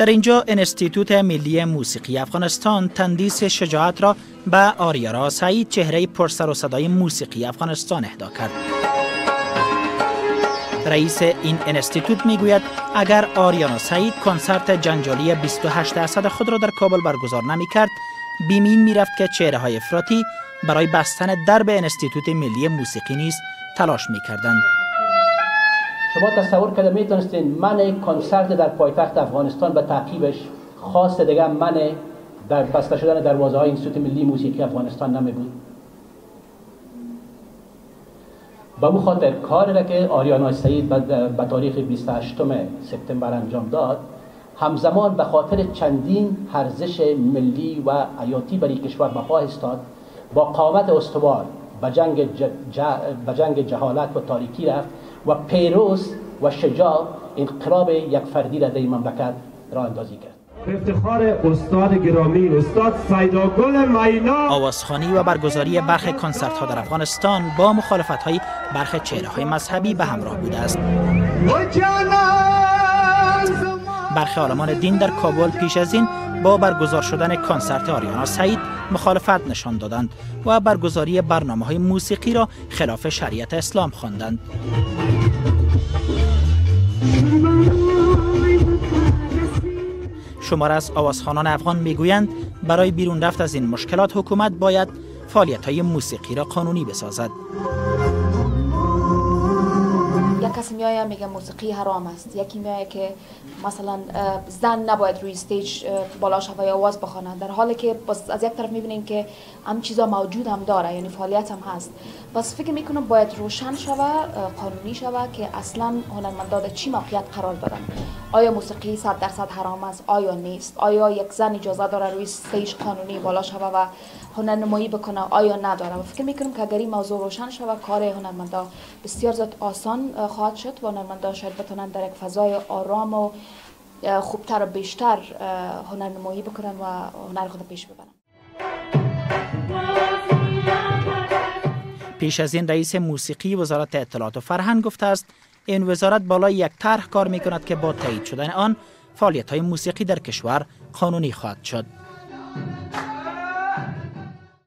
در اینجا انستیتوت ملی موسیقی افغانستان تندیس شجاعت را به آریارا سعید، چهره پرسر و صدای موسیقی افغانستان، اهدا کرد. رئیس این انستیتوت میگوید اگر آریانا سعید کنسرت جنجالی 28 اسد خود را در کابل برگزار نمی‌کرد، بیمین میرفت که چهره‌های افراطی برای بستن درب انستیتوت ملی موسیقی نیز تلاش می‌کردند. شما تصور کرده میتونستین من کنسرت در پایتخت افغانستان به تعقیبش خواست دیگه من در بسته شدن دروازه‌های انستیتوت ملی موسیقی افغانستان نمیبود. به اون خاطر کاری را که آریانا سعید به تاریخ 28 سپتامبر انجام داد، همزمان به خاطر چندین ارزش ملی و حیاتی برای کشور بپا ایستاد، با قامت استوار به جنگ جهالت و تاریکی رفت و پیروز و شجاع انقلاب یک فردی را در این مملکت راه اندازی کرد. افتخار استاد گرامی استاد سیداگل مینا. آوازخوانی و برگزاری برخی کنسرت ها در افغانستان با مخالفت های برخی چهره های مذهبی به همراه بوده است. برخی عالمان دین در کابل پیش از این با برگزار شدن کنسرت آریانا سعید مخالفت نشان دادند و برگزاری برنامه‌های موسیقی را خلاف شریعت اسلام خواندند. شمار از آوازخوانان افغان میگویند برای بیرون رفت از این مشکلات حکومت باید فعالیت‌های موسیقی را قانونی بسازد. یک کسی میایه میگه موسیقی حرام است، یکی میایه که مثلا زن نباید روی استیج بالا شوه یا آواز بخوانه، در حالی که از یک طرف میبینیم که هم چیزا موجود هم داره، یعنی فعالیت هم هست. بس فکر میکنم باید روشن شوه، قانونی شوه که اصلا هنرمندان چی موقعیت قرار دارن. آیا موسیقی 100% حرام است؟ آیا نیست؟ آیا یک زن اجازه داره روی استیج قانونی بالا شوه و هنرنمایی بکنه؟ آیا نداره؟ و فکر میکنم که اگر این موضوع روشن شوه، کار هنرمندان بسیار زیاد آسان خواهد شد و هنرمندان شاید بتونن در یک فضای آرام و خوبتر و بیشتر هنرنمایی بکنن و هنر خود پیش ببرن. پیش از این رئیس موسیقی وزارت اطلاعات و فرهنگ گفته است این وزارت بالای یک طرح کار میکند که با تایید شدن آن فعالیت‌های موسیقی در کشور قانونی خواهد شد.